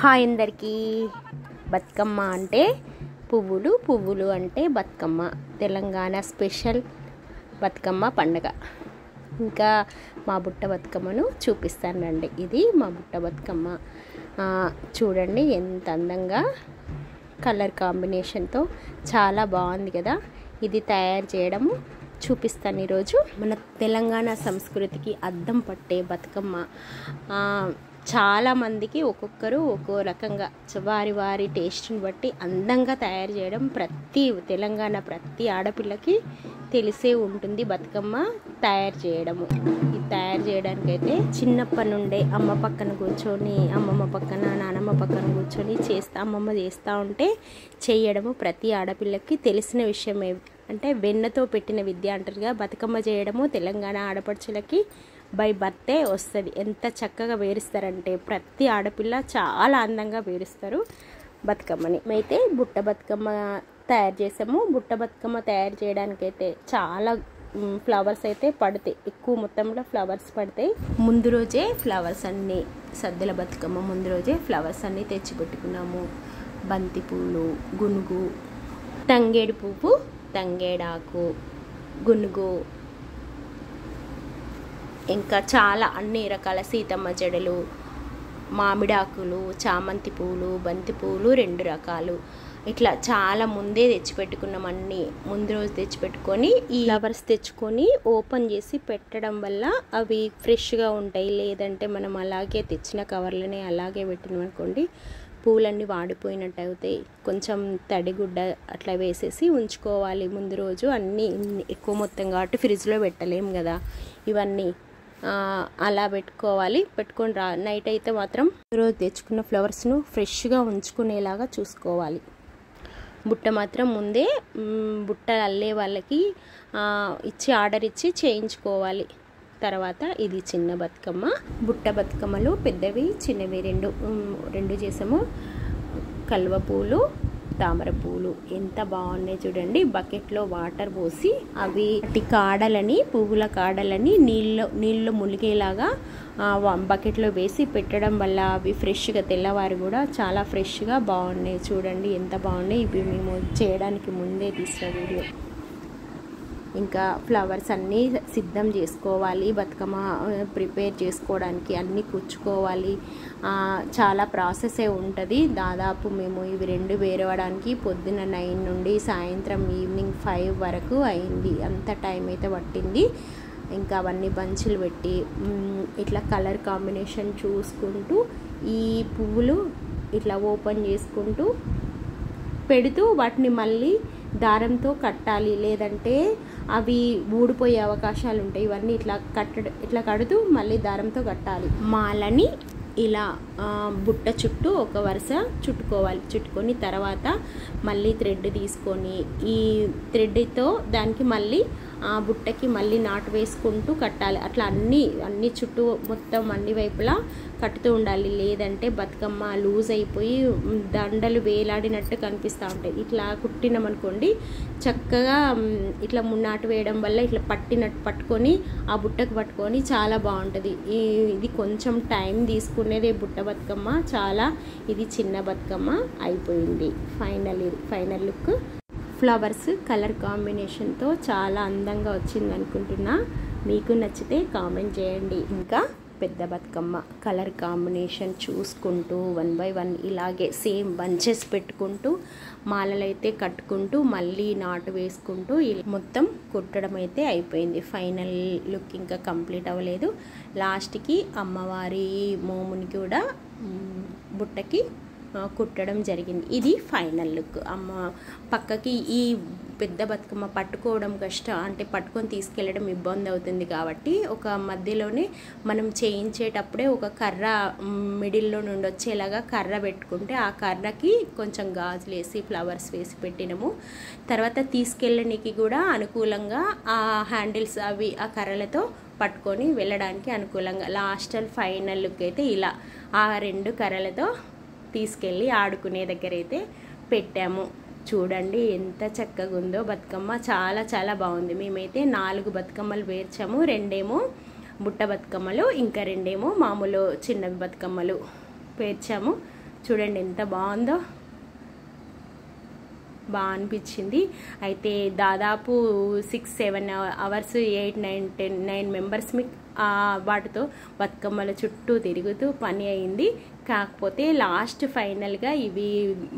Hi అందరికీ. బతుకమ్మ అంటే పువ్వులు, పువ్వులు అంటే బతుకమ్మ. తెలంగాణ స్పెషల్ బతుకమ్మ పండుగ. ఇంకా మా బుట్ట బతుకమ్మను చూపిస్తానండి. ఇది మా బుట్ట బతుకమ్మ. చూడండి ఎంత అందంగా కలర్ కాంబినేషన్తో చాలా బాగుంది కదా. ఇది తయారు చేయడము చూపిస్తాను ఈరోజు. మన తెలంగాణ సంస్కృతికి అద్దం పట్టే బతుకమ్మ. చాలామందికి ఒక్కొక్కరు ఒక్కో రకంగా వారి వారి టేస్ట్ని బట్టి అందంగా తయారు చేయడం తెలంగాణ ప్రతి ఆడపిల్లకి తెలిసే ఉంటుంది బతుకమ్మ తయారు చేయడము. ఇది తయారు చేయడానికైతే చిన్నప్పటి నుండే అమ్మ పక్కన కూర్చొని, అమ్మమ్మ పక్కన, నానమ్మ పక్కన కూర్చొని అమ్మమ్మ చేస్తూ ఉంటే చేయడము ప్రతి ఆడపిల్లకి తెలిసిన విషయమే. అంటే వెన్నతో పెట్టిన విద్య అంటారుగా, బతుకమ్మ చేయడము తెలంగాణ ఆడపడుచులకి బై బర్తే వస్తుంది. ఎంత చక్కగా వేరుస్తారంటే ప్రతి ఆడపిల్ల చాలా అందంగా వేరుస్తారు బతుకమ్మని. అయితే బుట్ట బతుకమ్మ తయారు చేసాము. బుట్ట బతుకమ్మ తయారు చేయడానికైతే చాలా ఫ్లవర్స్ అయితే పడతాయి, ఎక్కువ మొత్తంలో ఫ్లవర్స్ పడతాయి. ముందు రోజే ఫ్లవర్స్ అన్నీ, సద్దుల బతుకమ్మ ముందు రోజే ఫ్లవర్స్ అన్నీ తెచ్చిపెట్టుకున్నాము. బంతి పూలు, గునుగు, తంగేడు పువ్వు, తంగేడాకు, గునుగు, ఇంకా చాలా అన్ని రకాల సీతమ్మ జడలు, మామిడాకులు, చామంతి పూలు, బంతి పూలు 2 రకాలు, ఇట్లా చాలా ముందే తెచ్చిపెట్టుకున్నాం. అన్నీ ముందు రోజు తెచ్చిపెట్టుకొని ఈ ఫ్లవర్స్ తెచ్చుకొని ఓపెన్ చేసి పెట్టడం వల్ల అవి ఫ్రెష్గా ఉంటాయి. లేదంటే మనం అలాగే తెచ్చిన కవర్లనే అలాగే పెట్టినామనుకోండి పూలన్నీ వాడిపోయినట్టు అవుతాయి. కొంచెం తడిగుడ్డ అట్లా వేసేసి ఉంచుకోవాలి ముందు రోజు. అన్నీ ఎక్కువ మొత్తం కాబట్టి ఫ్రిడ్జ్లో పెట్టలేము కదా ఇవన్నీ. అలా పెట్టుకోవాలి. పెట్టుకొని నైట్ అయితే మాత్రం రోజు తెచ్చుకున్న ఫ్లవర్స్ను ఫ్రెష్గా ఉంచుకునేలాగా చూసుకోవాలి. బుట్ట మాత్రం ముందే బుట్ట అల్లే వాళ్ళకి ఆర్డర్ ఇచ్చి చేయించుకోవాలి. తర్వాత ఇది చిన్న బతుకమ్మ. బుట్ట బతుకమ్మలు పెద్దవి చిన్నవి రెండు చేసాము. కల్వ పూలు, తామర పూలు ఎంత బాగున్నాయి చూడండి. బకెట్లో వాటర్ పోసి అవి కాడలని, పువ్వుల కాడలని నీళ్ళు మునిగేలాగా బకెట్లో వేసి పెట్టడం వల్ల అవి ఫ్రెష్గా తెల్లవారు కూడా చాలా ఫ్రెష్గా బాగున్నాయి. చూడండి ఎంత బాగున్నాయి. ఇవి మేము చేయడానికి ముందే తీసిన వీడియో. ఇంకా ఫ్లవర్స్ అన్నీ సిద్ధం చేసుకోవాలి. బతుకమ్మ ప్రిపేర్ చేసుకోవడానికి అన్నీ కూర్చుకోవాలి. చాలా ప్రాసెసే ఉంటుంది. దాదాపు మేము ఇవి 2 వేరవడానికి పొద్దున్న 9 నుండి సాయంత్రం ఈవినింగ్ 5 వరకు అయింది. అంత టైం అయితే పట్టింది. ఇంకా అవన్నీ బంచులు పెట్టి ఇట్లా కలర్ కాంబినేషన్ చూసుకుంటూ ఈ పువ్వులు ఇట్లా ఓపెన్ చేసుకుంటూ పెడుతూ వాటిని మళ్ళీ దారంతో కట్టాలి, లేదంటే అవి ఊడిపోయే అవకాశాలు ఉంటాయి. ఇవన్నీ ఇట్లా కడుతూ మళ్ళీ దారంతో కట్టాలి. మాలని ఇలా బుట్ట చుట్టూ ఒక వరుస చుట్టుకోవాలి. చుట్టుకొని తర్వాత మళ్ళీ థ్రెడ్ తీసుకొని ఈ థ్రెడ్తో దానికి మళ్ళీ బుట్టకి మళ్ళీ నాటు వేసుకుంటూ కట్టాలి. అట్లా అన్ని చుట్టూ మొత్తం అన్ని వైపులా కట్టుతూ ఉండాలి. లేదంటే బతుకమ్మ లూజ్ అయిపోయి దండలు వేలాడినట్టు కనిపిస్తూ ఉంటాయి. ఇట్లా కుట్టినామనుకోండి చక్కగా ఇట్లా నాటు వేయడం వల్ల ఇట్లా పట్టుకొని ఆ బుట్టకు పట్టుకొని చాలా బాగుంటుంది. ఇది కొంచెం టైం తీసుకునేదే బుట్ట బతుకమ్మ. ఇది చిన్న బతుకమ్మ అయిపోయింది. Final look. ఫ్లవర్స్ కలర్ కాంబినేషన్తో చాలా అందంగా వచ్చింది అనుకుంటున్నా. మీకు నచ్చితే కామెంట్ చేయండి. ఇంకా పెద్ద బతుకమ్మ కలర్ కాంబినేషన్ చూసుకుంటూ 1 by 1 ఇలాగే సేమ్ బంచెస్ పెట్టుకుంటూ మాలలు అయితే కట్టుకుంటూ మళ్ళీ నాటు వేసుకుంటూ మొత్తం కుట్టడం అయితే అయిపోయింది. ఫైనల్ లుక్ ఇంకా కంప్లీట్ అవ్వలేదు. లాస్ట్కి అమ్మవారి మోముని కూడా బుట్టకి కుట్టడం జరిగింది. ఇది ఫైనల్ లుక్. పక్కకి ఈ పెద్ద బతుకమ్మ పట్టుకోవడం కష్టం, అంటే పట్టుకొని తీసుకెళ్ళడం ఇబ్బంది అవుతుంది కాబట్టి ఒక మధ్యలోనే మనం చేయించేటప్పుడే ఒక కర్ర మిడిల్లో నుండి వచ్చేలాగా కర్ర పెట్టుకుంటే ఆ కర్రకి కొంచెం గాజులు వేసి ఫ్లవర్స్ వేసి పెట్టినాము. తర్వాత తీసుకెళ్ళడానికి కూడా అనుకూలంగా ఆ హ్యాండిల్స్ అవి ఆ కర్రలతో పట్టుకొని వెళ్ళడానికి అనుకూలంగా. లాస్ట్ ఫైనల్ లుక్ అయితే ఇలా ఆ 2 కర్రలతో తీసుకెళ్ళి ఆడుకునే దగ్గర అయితే పెట్టాము. చూడండి ఎంత చక్కగా ఉందో బతుకమ్మ. చాలా చాలా బాగుంది. మేమైతే 4 బతుకమ్మలు పేర్చాము. 2 బుట్ట బతుకమ్మలు, ఇంకా 2 మామూలు చిన్న బతుకమ్మలు పేర్చాము. చూడండి ఎంత బాగుందో, బాగా అనిపించింది. అయితే దాదాపు 6-7 అవర్స్ 8-9 మెంబర్స్ వాటితో బతుకమ్మల చుట్టూ తిరుగుతూ పని అయింది. కాకపోతే లాస్ట్ ఫైనల్గా ఇవి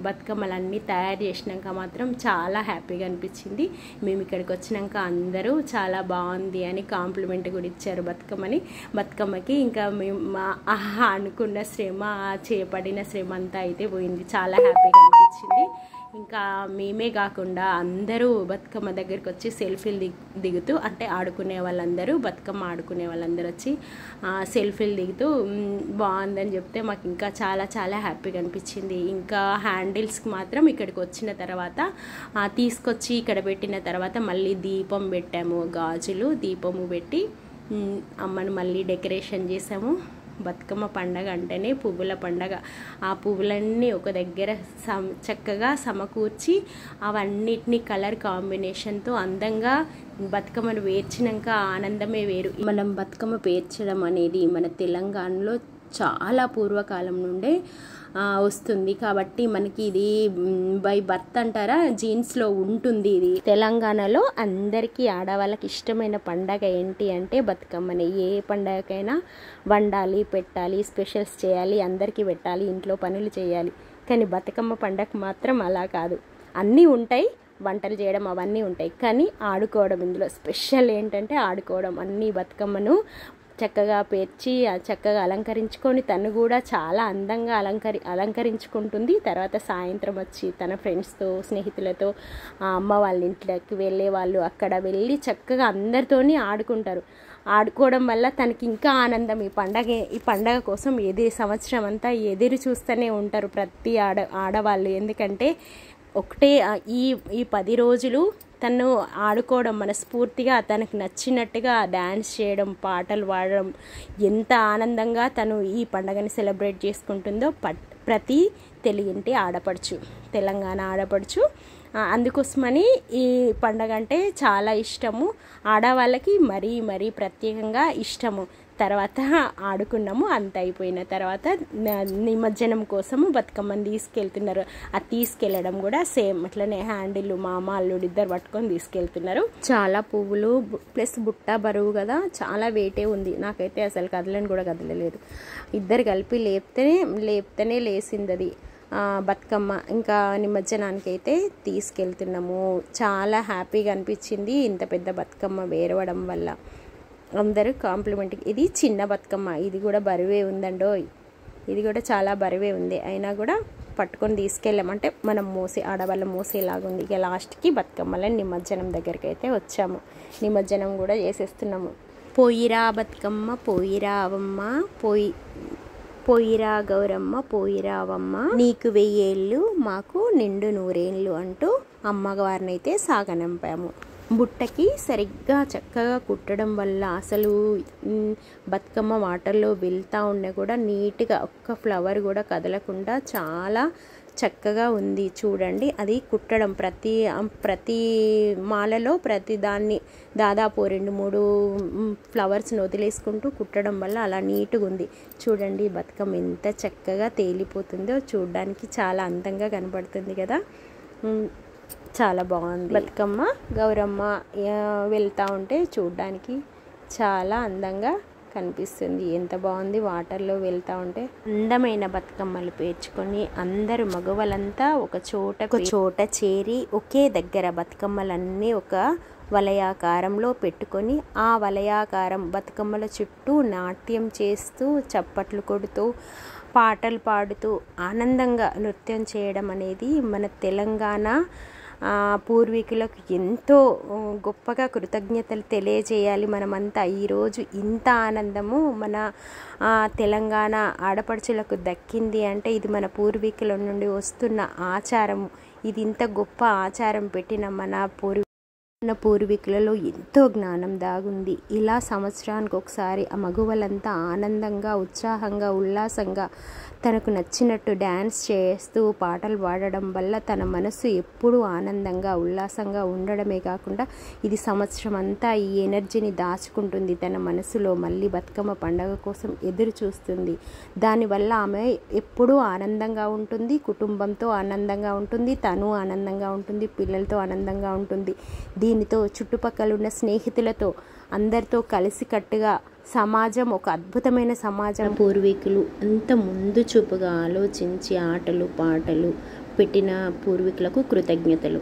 బతుకమ్మలన్నీ తయారు చేసినాక మాత్రం చాలా హ్యాపీగా అనిపించింది. మేము ఇక్కడికి వచ్చినాక అందరూ చాలా బాగుంది అని కాంప్లిమెంట్ కూడా ఇచ్చారు బతుకమ్మకి. ఇంకా మేము అనుకున్న శ్రమ, చేపడిన శ్రమ అంతా అయితే పోయింది. చాలా హ్యాపీగా అనిపించింది. ఇంకా మేమే కాకుండా అందరూ బతుకమ్మ దగ్గరికి వచ్చి సెల్ఫీలు దిగుతూ, అంటే ఆడుకునే వాళ్ళందరూ, బతుకమ్మ ఆడుకునే వాళ్ళందరూ వచ్చి సెల్ఫీలు దిగుతూ బాగుందని చెప్తే మాకు ఇంకా చాలా చాలా హ్యాపీగా అనిపించింది. ఇంకా హ్యాండిల్స్కి మాత్రం ఇక్కడికి వచ్చిన తర్వాత తీసుకొచ్చి ఇక్కడ పెట్టిన తర్వాత మళ్ళీ దీపం పెట్టాము, గాజులు దీపము పెట్టి అమ్మను మళ్ళీ డెకరేషన్ చేసాము. బతుకమ్మ పండగ అంటేనే పువ్వుల పండగ. ఆ పువ్వులన్నీ ఒక దగ్గర చక్కగా సమకూర్చి అవన్నిటిని కలర్ కాంబినేషన్తో అందంగా బతుకమ్మను పేర్చినాక ఆనందమే వేరు. మనం బతుకమ్మ పేర్చడం అనేది మన తెలంగాణలో చాలా పూర్వకాలం నుండే వస్తుంది కాబట్టి మనకి ఇది బై బర్త్ అంటారా, జీన్స్లో ఉంటుంది. ఇది తెలంగాణలో అందరికీ ఆడవాళ్ళకి ఇష్టమైన పండగ ఏంటి అంటే బతుకమ్మని. ఏ పండగకైనా వండాలి, పెట్టాలి, స్పెషల్స్ చేయాలి, అందరికీ పెట్టాలి, ఇంట్లో పనులు చేయాలి. కానీ బతుకమ్మ పండగ మాత్రం అలా కాదు. అన్నీ ఉంటాయి, వంటలు చేయడం అవన్నీ ఉంటాయి, కానీ ఆడుకోవడం ఇందులో స్పెషల్ ఏంటంటే ఆడుకోవడం. అన్నీ బతుకమ్మను చక్కగా పేర్చి చక్కగా అలంకరించుకొని తను కూడా చాలా అందంగా అలంకరించుకుంటుంది. తర్వాత సాయంత్రం వచ్చి తన ఫ్రెండ్స్తో, స్నేహితులతో అమ్మ వాళ్ళ ఇంట్లోకి వెళ్ళే వాళ్ళు అక్కడ వెళ్ళి చక్కగా అందరితోని ఆడుకుంటారు. ఆడుకోవడం వల్ల తనకి ఇంకా ఆనందం. ఈ పండగ కోసం సంవత్సరం అంతా ఎదురు చూస్తూనే ఉంటారు ప్రతి ఆడవాళ్ళు. ఎందుకంటే ఒకటే ఈ 10 రోజులు తను ఆడుకోవడం, మనస్ఫూర్తిగా తనకు నచ్చినట్టుగా డ్యాన్స్ చేయడం, పాటలు పాడడం, ఎంత ఆనందంగా తను ఈ పండగని సెలబ్రేట్ చేసుకుంటుందో ప్రతి తెలుగింటి ఆడపడుచు, తెలంగాణ ఆడపడుచు. అందుకోసమని ఈ పండగ అంటే చాలా ఇష్టము. ఆడవాళ్ళకి మరీ మరీ ప్రత్యేకంగా ఇష్టము. తర్వాత ఆడుకున్నాము. అంత అయిపోయిన తర్వాత నిమజ్జనం కోసము బతుకమ్మని తీసుకెళ్తున్నారు. అది తీసుకెళ్ళడం కూడా సేమ్ అట్లనే హ్యాండిల్ మా అమ్మ అల్లుడు ఇద్దరు పట్టుకొని తీసుకెళ్తున్నారు. చాలా పువ్వులు ప్లస్ బుట్ట బరువు కదా, చాలా వెయిటే ఉంది. నాకైతే అసలు కదలని కూడా కదలలేదు. ఇద్దరు కలిపి లేపుతూనే లేసింది అది బతుకమ్మ. ఇంకా నిమజ్జనానికి అయితే తీసుకెళ్తున్నాము. చాలా హ్యాపీగా అనిపించింది ఇంత పెద్ద బతుకమ్మ వేరవడం వల్ల. అందరూ కాంప్లిమెంట్. ఇది చిన్న బతుకమ్మ, ఇది కూడా బరువే ఉందండో, ఇది కూడా చాలా బరువే ఉంది. అయినా కూడా పట్టుకొని తీసుకెళ్ళామంటే మనం ఆడవాళ్ళ మోసేలాగా ఉంది. ఇక లాస్ట్కి బతుకమ్మల నిమజ్జనం దగ్గరికి అయితే వచ్చాము. నిమజ్జనం కూడా చేసేస్తున్నాము. పోయిరా బతుకమ్మ పోయిరావమ్మ, పోయిరా గౌరమ్మ పోయిరావమ్మ, నీకు 1000 ఏళ్ళు మాకు నిండు 100 ఏళ్ళు అంటూ అమ్మవారిని అయితే సాగనంపాము. బుట్టకి సరిగ్గా చక్కగా కుట్టడం వల్ల అసలు బతుకమ్మ వాటర్లో వెళ్తూ ఉన్నా కూడా నీట్గా ఒక్క ఫ్లవర్ కూడా కదలకుండా చాలా చక్కగా ఉంది. చూడండి, అది కుట్టడం ప్రతి మాలలో ప్రతి దాన్ని దాదాపు 2-3 ఫ్లవర్స్ని వదిలేసుకుంటూ కుట్టడం వల్ల అలా నీట్గా ఉంది. చూడండి బతుకమ్మ ఎంత చక్కగా తేలిపోతుందో, చూడడానికి చాలా అందంగా కనబడుతుంది కదా. చాలా బాగుంది. బతుకమ్మ గౌరమ్మ వెళ్తూ ఉంటే చూడడానికి చాలా అందంగా కనిపిస్తుంది. ఎంత బాగుంది వాటర్లో వెళ్తూ ఉంటే. అందమైన బతుకమ్మలు పేర్చుకొని అందరూ మగవాళ్ళంతా ఒక చోట చేరి ఒకే దగ్గర బతుకమ్మలన్నీ ఒక వలయాకారంలో పెట్టుకొని ఆ వలయాకారం బతుకమ్మల చుట్టూ నాట్యం చేస్తూ, చప్పట్లు కొడుతూ, పాటలు పాడుతూ ఆనందంగా నృత్యం చేయడం అనేది మన తెలంగాణ పూర్వీకులకు ఎంతో గొప్పగా కృతజ్ఞతలు తెలియజేయాలి మనమంతా. ఈరోజు ఇంత ఆనందము మన తెలంగాణ ఆడపడుచులకు దక్కింది అంటే ఇది మన పూర్వీకుల నుండి వస్తున్న ఆచారము. ఇది ఇంత గొప్ప ఆచారం పెట్టిన మన పూర్వీకులలో ఎంతో జ్ఞానం దాగుంది. ఇలా సంవత్సరానికి ఒకసారి ఆ మగవాళ్ళంతా ఆనందంగా, ఉత్సాహంగా, ఉల్లాసంగా తనకు నచ్చినట్టు డ్యాన్స్ చేస్తూ పాటలు పాడడం వల్ల తన మనసు ఎప్పుడూ ఆనందంగా ఉల్లాసంగా ఉండడమే కాకుండా ఇది సంవత్సరం అంతా ఈ ఎనర్జీని దాచుకుంటుంది. తన మనసులో మళ్ళీ బతుకమ్మ పండగ కోసం ఎదురు చూస్తుంది. దానివల్ల ఆమె ఎప్పుడూ ఆనందంగా ఉంటుంది, కుటుంబంతో ఆనందంగా ఉంటుంది, తను ఆనందంగా ఉంటుంది, పిల్లలతో ఆనందంగా ఉంటుంది. దీనితో చుట్టుపక్కల ఉన్న స్నేహితులతో అందరితో కలిసికట్టుగా సమాజం ఒక అద్భుతమైన సమాజం. పూర్వీకులు అంత ముందు చూపుగా ఆలోచించి ఆటలు పాటలు పెట్టిన పూర్వీకులకు కృతజ్ఞతలు.